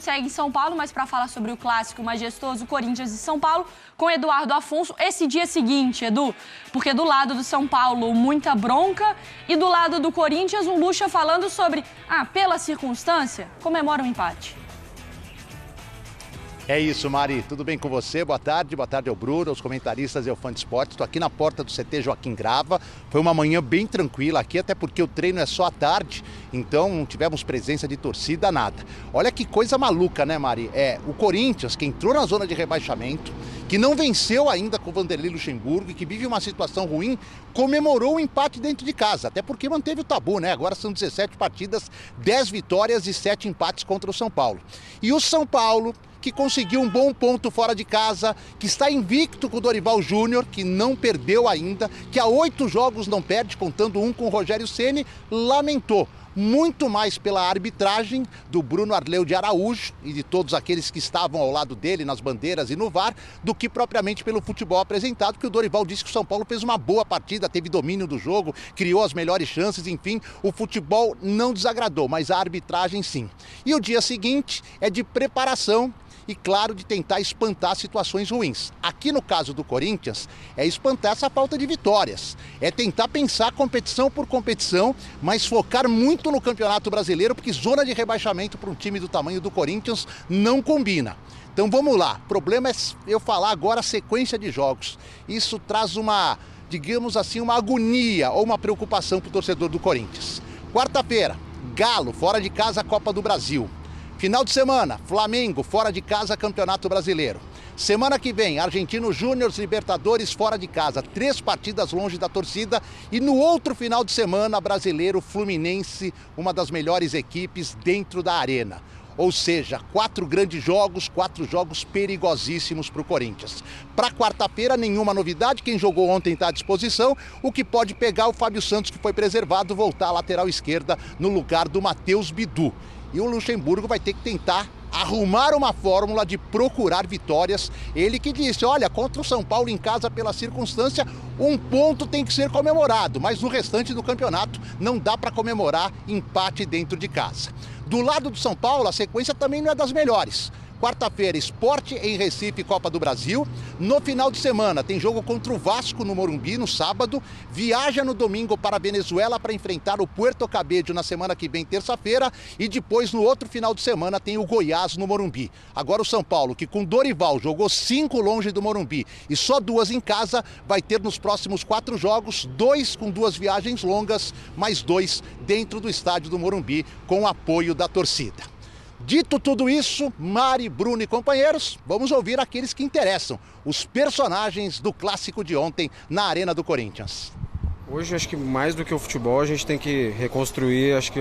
gente segue em São Paulo, mas para falar sobre o clássico majestoso Corinthians e São Paulo, com Eduardo Afonso. Esse dia seguinte, Edu, porque do lado do São Paulo, muita bronca, e do lado do Corinthians, um Lucha falando sobre, pela circunstância, comemora o empate. É isso, Mari. Tudo bem com você? Boa tarde ao Bruno, aos comentaristas e ao fã de esporte. Estou aqui na porta do CT Joaquim Grava. Foi uma manhã bem tranquila aqui, até porque o treino é só à tarde, então não tivemos presença de torcida, nada. Olha que coisa maluca, né, Mari? O Corinthians, que entrou na zona de rebaixamento, que não venceu ainda com o Vanderlei Luxemburgo e que vive uma situação ruim, comemorou o empate dentro de casa, até porque manteve o tabu, né? Agora são 17 partidas, 10 vitórias e 7 empates contra o São Paulo. E o São Paulo, que conseguiu um bom ponto fora de casa, que está invicto com o Dorival Júnior, que não perdeu ainda, que há 8 jogos não perde, contando um com o Rogério Ceni, lamentou muito mais pela arbitragem do Bruno Arleu de Araújo e de todos aqueles que estavam ao lado dele nas bandeiras e no VAR, do que propriamente pelo futebol apresentado, que o Dorival disse que o São Paulo fez uma boa partida, teve domínio do jogo, criou as melhores chances, enfim, o futebol não desagradou, mas a arbitragem sim. E o dia seguinte é de preparação e, claro, de tentar espantar situações ruins. Aqui no caso do Corinthians, é espantar essa falta de vitórias. É tentar pensar competição por competição, mas focar muito no Campeonato Brasileiro, porque zona de rebaixamento para um time do tamanho do Corinthians não combina. Então vamos lá, o problema é eu falar agora a sequência de jogos. Isso traz uma, digamos assim, uma agonia ou uma preocupação para o torcedor do Corinthians. Quarta-feira, Galo, fora de casa, Copa do Brasil. Final de semana, Flamengo, fora de casa, Campeonato Brasileiro. Semana que vem, Argentino Júnior, Libertadores, fora de casa. 3 partidas longe da torcida. E no outro final de semana, Brasileiro, Fluminense, uma das melhores equipes dentro da arena. Ou seja, 4 grandes jogos, 4 jogos perigosíssimos para o Corinthians. Para quarta-feira, nenhuma novidade. Quem jogou ontem está à disposição. O que pode pegar o Fábio Santos, que foi preservado, voltar à lateral esquerda no lugar do Matheus Bidu. E o Luxemburgo vai ter que tentar arrumar uma fórmula de procurar vitórias. Ele que disse, olha, contra o São Paulo em casa pela circunstância, um ponto tem que ser comemorado, mas no restante do campeonato não dá para comemorar empate dentro de casa. Do lado do São Paulo, a sequência também não é das melhores. Quarta-feira, Sport em Recife, Copa do Brasil. No final de semana, tem jogo contra o Vasco no Morumbi, no sábado. Viaja no domingo para a Venezuela para enfrentar o Puerto Cabello na semana que vem, terça-feira. E depois, no outro final de semana, tem o Goiás no Morumbi. Agora o São Paulo, que com Dorival jogou 5 longe do Morumbi e só 2 em casa, vai ter nos próximos 4 jogos, 2 com 2 viagens longas, mais 2 dentro do estádio do Morumbi, com o apoio da torcida. Dito tudo isso, Mari, Bruno e companheiros, vamos ouvir aqueles que interessam, os personagens do clássico de ontem na Arena do Corinthians. Hoje, acho que mais do que o futebol, a gente tem que reconstruir, acho que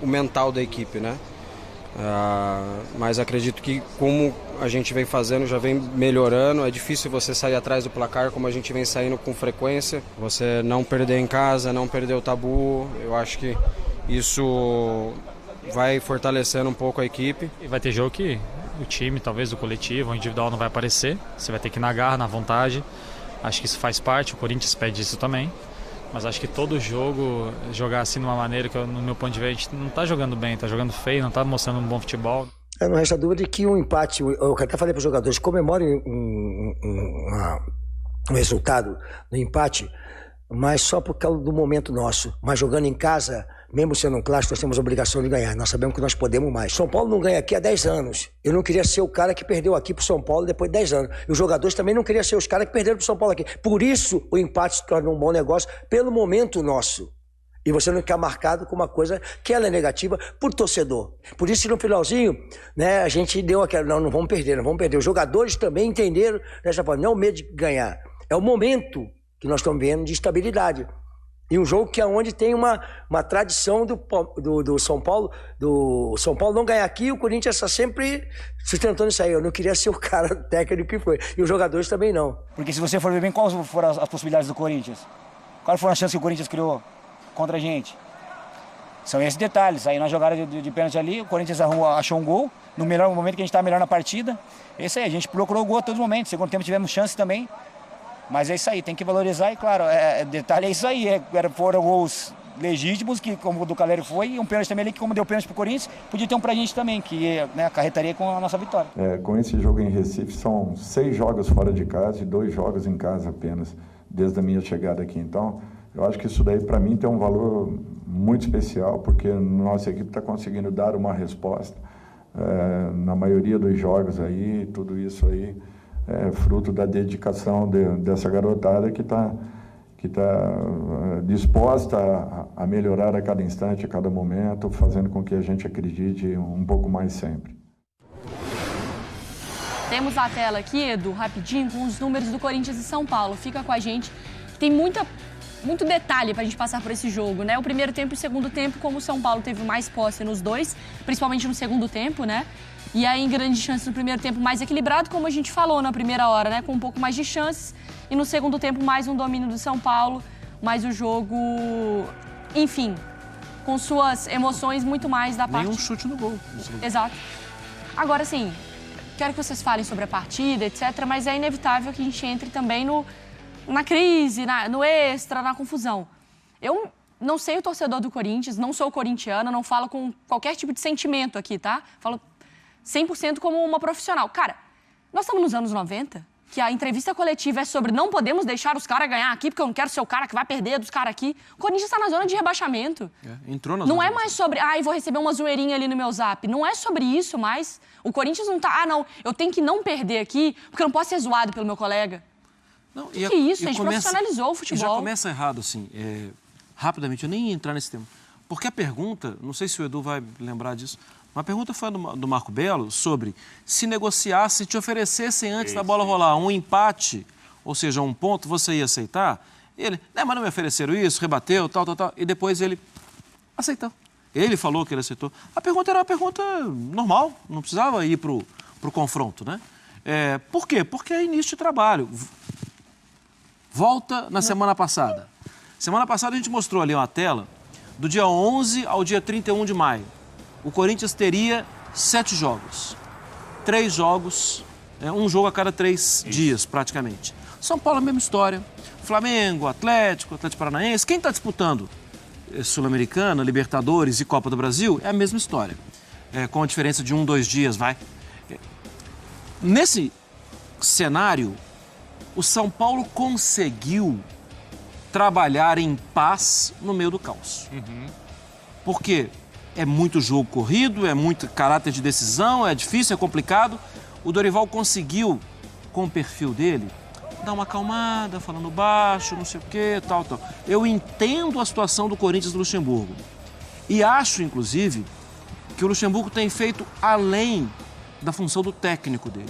o mental da equipe, né? Mas acredito que como a gente vem fazendo, já vem melhorando. É difícil você sair atrás do placar como a gente vem saindo com frequência. Você não perder em casa, não perder o tabu, eu acho que isso vai fortalecendo um pouco a equipe. E vai ter jogo que o time, talvez o coletivo, o individual não vai aparecer. Você vai ter que ir na garra, na vontade. Acho que isso faz parte, o Corinthians pede isso também. Mas acho que todo jogo, jogar assim de uma maneira que, no meu ponto de vista, a gente não está jogando bem, está jogando feio, não está mostrando um bom futebol. Não resta dúvida de que um empate, eu até falei para os jogadores, comemorem um resultado no empate, mas só por causa do momento nosso. Mas jogando em casa, mesmo sendo um clássico, nós temos a obrigação de ganhar. Nós sabemos que nós podemos mais. São Paulo não ganha aqui há 10 anos. Eu não queria ser o cara que perdeu aqui pro São Paulo depois de 10 anos. E os jogadores também não queriam ser os caras que perderam pro São Paulo aqui. Por isso, o empate se torna um bom negócio pelo momento nosso. E você não ficar marcado com uma coisa que ela é negativa por torcedor. Por isso, no finalzinho, né, a gente deu aquela, não vamos perder, não vamos perder. Os jogadores também entenderam dessa forma. Não é o medo de ganhar. É o momento que nós estamos vendo de estabilidade. E um jogo que é onde tem uma tradição do São Paulo, não ganhar aqui, o Corinthians está sempre sustentando isso aí. Eu não queria ser o cara técnico que foi. E os jogadores também não. Porque se você for ver bem, quais foram as possibilidades do Corinthians? Quais foram as chances que o Corinthians criou contra a gente? São esses detalhes. Aí na jogada de pênalti ali, o Corinthians achou um gol, no melhor momento que a gente está melhor na partida. Esse aí, a gente procurou o gol a todos os momentos. Segundo tempo tivemos chance também. Mas é isso aí, tem que valorizar e, claro, detalhe é isso aí, foram gols legítimos, que como o do Caleri foi, e um pênalti também ali, que como deu pênalti pro Corinthians, podia ter um pra gente também, que né, acarretaria com a nossa vitória. Com esse jogo em Recife, são 6 jogos fora de casa e 2 jogos em casa apenas, desde a minha chegada aqui. Então, eu acho que isso daí, para mim, tem um valor muito especial, porque a nossa equipe está conseguindo dar uma resposta na maioria dos jogos aí, tudo isso aí é fruto da dedicação dessa garotada que está disposta a melhorar a cada instante, a cada momento, fazendo com que a gente acredite um pouco mais sempre. Temos a tela aqui, Edu, rapidinho, com os números do Corinthians e São Paulo. Fica com a gente. Tem muito detalhe pra gente passar por esse jogo, né? O primeiro tempo e o segundo tempo, como o São Paulo teve mais posse nos dois, principalmente no segundo tempo, né? E aí, em grande chance no primeiro tempo, mais equilibrado, como a gente falou na primeira hora, né? Com um pouco mais de chances. E no segundo tempo, mais um domínio do São Paulo, mais o jogo, enfim, com suas emoções muito mais da parte... Nenhum chute no gol. Exato. Agora, sim, quero que vocês falem sobre a partida, etc., mas é inevitável que a gente entre também na crise, no extra, na confusão. Eu não sei o torcedor do Corinthians, não sou corintiana, não falo com qualquer tipo de sentimento aqui, tá? Falo 100% como uma profissional. Cara, nós estamos nos anos 90, que a entrevista coletiva é sobre não podemos deixar os caras ganhar aqui, porque eu não quero ser o cara que vai perder dos caras aqui. O Corinthians está na zona de rebaixamento. Entrou na Não zona é mais sobre, vou receber uma zoeirinha ali no meu zap. Não é sobre isso mais. O Corinthians não tá, não, eu tenho que não perder aqui, porque eu não posso ser zoado pelo meu colega. Não, que é isso? A gente profissionalizou o futebol. E já começa errado, assim, rapidamente, eu nem ia entrar nesse tema. Porque a pergunta, não sei se o Edu vai lembrar disso, uma pergunta foi do Marco Belo sobre se negociasse, se te oferecessem antes da bola rolar um empate, ou seja, um ponto, você ia aceitar? Ele, mas não me ofereceram isso, rebateu, tal, e depois ele aceitou. Ele falou que ele aceitou. A pergunta era uma pergunta normal, não precisava ir pro confronto, né? Por quê? Porque é início de trabalho. Volta na semana passada. Semana passada a gente mostrou ali uma tela do dia 11 ao dia 31 de maio. O Corinthians teria 7 jogos. 3 jogos, um jogo a cada 3 dias, praticamente. São Paulo, a mesma história. Flamengo, Atlético Paranaense. Quem está disputando Sul-Americana, Libertadores e Copa do Brasil é a mesma história. Com a diferença de 1, 2 dias, vai. Nesse cenário, o São Paulo conseguiu trabalhar em paz no meio do caos. Porque é muito jogo corrido, é muito caráter de decisão, é difícil, é complicado. O Dorival conseguiu, com o perfil dele, dar uma acalmada, falando baixo, não sei o quê, tal. Eu entendo a situação do Corinthians do Luxemburgo. E acho, inclusive, que o Luxemburgo tem feito além da função do técnico dele.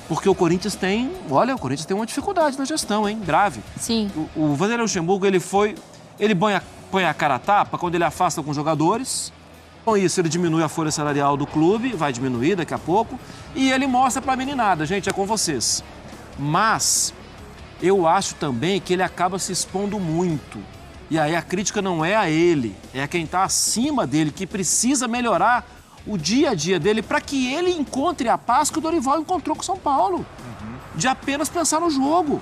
Porque o Corinthians tem uma dificuldade na gestão, hein? Grave. Sim. O Vanderlei Luxemburgo, ele põe a cara a tapa quando ele afasta com jogadores. Com isso, ele diminui a folha salarial do clube, vai diminuir daqui a pouco. E ele mostra pra meninada, gente, é com vocês. Mas eu acho também que ele acaba se expondo muito. E aí a crítica não é a ele, é a quem está acima dele, que precisa melhorar o dia a dia dele para que ele encontre a paz que o Dorival encontrou com o São Paulo. De apenas pensar no jogo.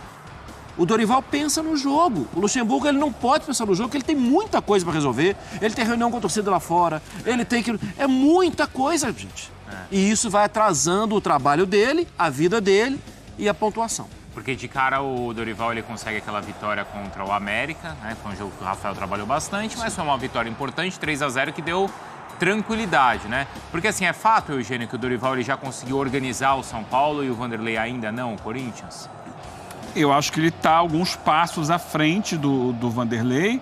O Dorival pensa no jogo. O Luxemburgo, ele não pode pensar no jogo, porque ele tem muita coisa para resolver. Ele tem reunião com a torcida lá fora, ele tem que... É muita coisa, gente. E isso vai atrasando o trabalho dele, a vida dele e a pontuação. Porque de cara o Dorival ele consegue aquela vitória contra o América, né? Foi um jogo que o Rafael trabalhou bastante, mas foi uma vitória importante, 3-0, que deu tranquilidade, né? Porque assim, é fato, Eugênio, que o Dorival ele já conseguiu organizar o São Paulo e o Vanderlei ainda não, o Corinthians? Eu acho que ele está alguns passos à frente do Vanderlei,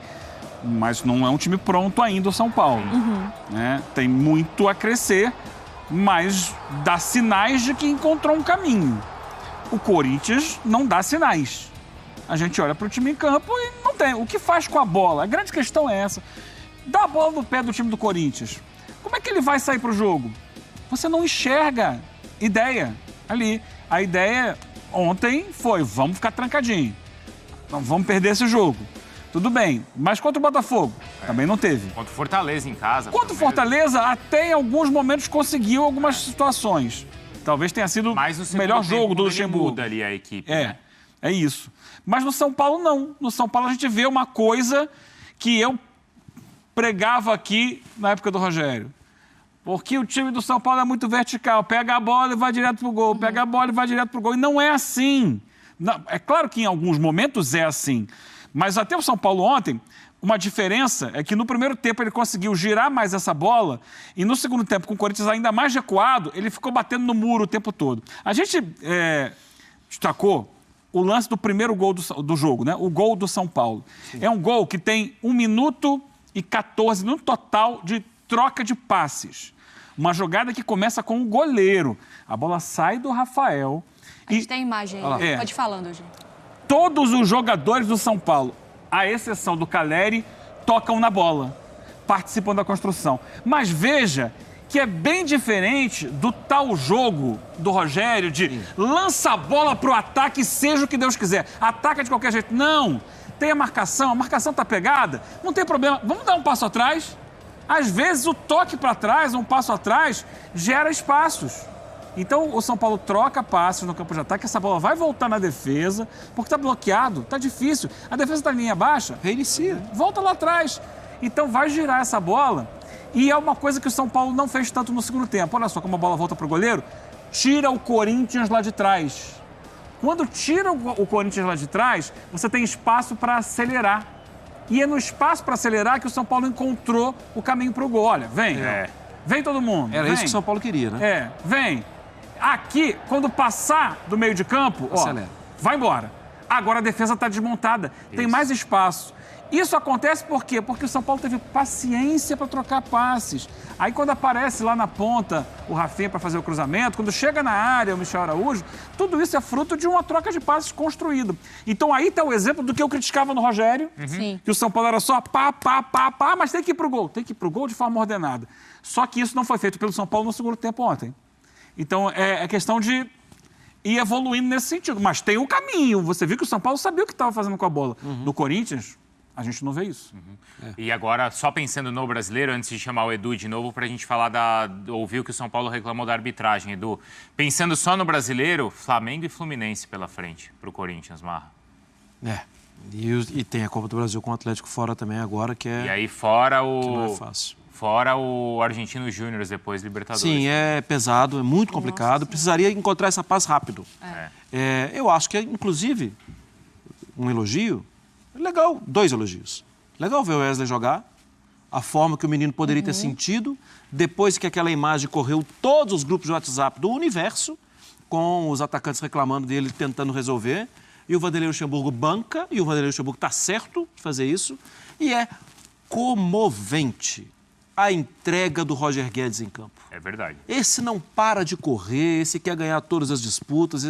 mas não é um time pronto ainda o São Paulo. Né? Tem muito a crescer, mas dá sinais de que encontrou um caminho. O Corinthians não dá sinais. A gente olha para o time em campo e não tem. O que faz com a bola? A grande questão é essa. Dá a bola no pé do time do Corinthians. Como é que ele vai sair para o jogo? Você não enxerga ideia ali. A ideia ontem foi, vamos ficar trancadinho. Não vamos perder esse jogo. Tudo bem, mas contra o Botafogo, também não teve. Contra o Fortaleza em casa. Contra o Fortaleza, até em alguns momentos conseguiu algumas situações. Talvez tenha sido o melhor jogo do Luxemburgo. Muda ali a equipe, né? É isso. Mas no São Paulo, não. No São Paulo a gente vê uma coisa que eu pregava aqui na época do Rogério. Porque o time do São Paulo é muito vertical. Pega a bola e vai direto pro gol. Pega a bola e vai direto pro gol. E não é assim. Não, é claro que em alguns momentos é assim. Mas até o São Paulo ontem, uma diferença é que no primeiro tempo ele conseguiu girar mais essa bola e no segundo tempo, com o Corinthians ainda mais recuado, ele ficou batendo no muro o tempo todo. A gente destacou o lance do primeiro gol do jogo, né? O gol do São Paulo. Sim. É um gol que tem 1 minuto e 14 no total de troca de passes. Uma jogada que começa com o goleiro. A bola sai do Rafael. A gente tem imagem aí. Pode ir falando, gente. Todos os jogadores do São Paulo, à exceção do Caleri, tocam na bola, participam da construção. Mas veja que é bem diferente do tal jogo do Rogério de lança a bola pro ataque, seja o que Deus quiser. Ataca de qualquer jeito. Não. Tem a marcação tá pegada, não tem problema. Vamos dar um passo atrás. Às vezes o toque para trás, um passo atrás, gera espaços. Então o São Paulo troca passos no campo de ataque, essa bola vai voltar na defesa, porque está bloqueado, está difícil. A defesa está em linha baixa, reinicia, volta lá atrás. Então vai girar essa bola e é uma coisa que o São Paulo não fez tanto no segundo tempo. Olha só como a bola volta para o goleiro, tira o Corinthians lá de trás. Quando tira o Corinthians lá de trás, você tem espaço para acelerar. E é no espaço para acelerar que o São Paulo encontrou o caminho para o gol. Olha, vem. Vem todo mundo. Era isso que o São Paulo queria, né? Vem. Aqui, quando passar do meio de campo, vai embora. Agora a defesa está desmontada. Tem mais espaço. Isso acontece por quê? Porque o São Paulo teve paciência para trocar passes. Aí quando aparece lá na ponta o Rafinha para fazer o cruzamento, quando chega na área o Michel Araújo, tudo isso é fruto de uma troca de passes construída. Então aí está o exemplo do que eu criticava no Rogério, que o São Paulo era só pá, mas tem que ir pro gol. Tem que ir pro gol de forma ordenada. Só que isso não foi feito pelo São Paulo no segundo tempo ontem. Então é questão de ir evoluindo nesse sentido. Mas tem um caminho. Você viu que o São Paulo sabia o que estava fazendo com a bola. No Corinthians, a gente não vê isso. E agora, só pensando no brasileiro, antes de chamar o Edu de novo, para a gente falar ouvir o que o São Paulo reclamou da arbitragem, Edu. Pensando só no brasileiro, Flamengo e Fluminense pela frente para o Corinthians, Marra. E tem a Copa do Brasil com o Atlético fora também agora, que é... E aí fora o... Que não é fácil. Fora o Argentino Júnior depois, Libertadores. Sim, é pesado, é muito complicado. Precisaria encontrar essa paz rápido. Eu acho que, inclusive, um elogio... Legal, 2 elogios. Legal ver o Wesley jogar, a forma que o menino poderia ter sentido, depois que aquela imagem correu todos os grupos de WhatsApp do universo, com os atacantes reclamando dele, tentando resolver, e o Vanderlei Luxemburgo banca, e o Vanderlei Luxemburgo está certo de fazer isso, e é comovente a entrega do Roger Guedes em campo. É verdade. Esse não para de correr, esse quer ganhar todas as disputas,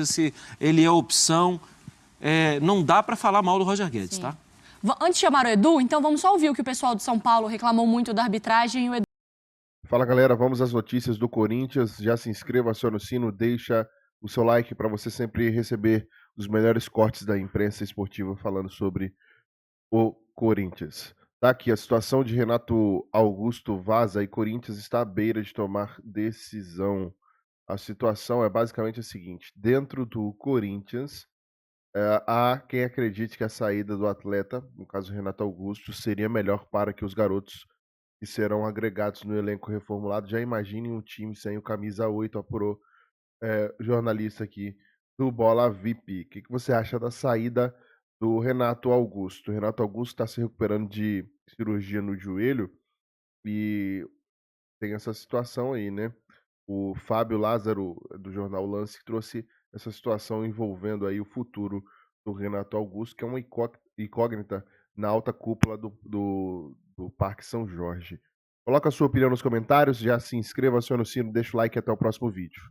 ele é a opção... não dá para falar mal do Roger Guedes, tá? Antes de chamar o Edu, então vamos só ouvir o que o pessoal do São Paulo reclamou muito da arbitragem. O Edu... Fala, galera, vamos às notícias do Corinthians. Já se inscreva, aciona o sino, deixa o seu like para você sempre receber os melhores cortes da imprensa esportiva falando sobre o Corinthians. Tá aqui, a situação de Renato Augusto vaza e Corinthians está à beira de tomar decisão. A situação é basicamente a seguinte: dentro do Corinthians... há quem acredite que a saída do atleta, no caso Renato Augusto, seria melhor para que os garotos que serão agregados no elenco reformulado já imaginem um time sem o camisa 8, apurou jornalista aqui do Bola VIP. O que você acha da saída do Renato Augusto? O Renato Augusto está se recuperando de cirurgia no joelho e tem essa situação aí, né? O Fábio Lázaro, do jornal Lance, trouxe essa situação envolvendo aí o futuro do Renato Augusto, que é uma incógnita na alta cúpula do Parque São Jorge. Coloca a sua opinião nos comentários, já se inscreva, aciona o sino, deixa o like e até o próximo vídeo.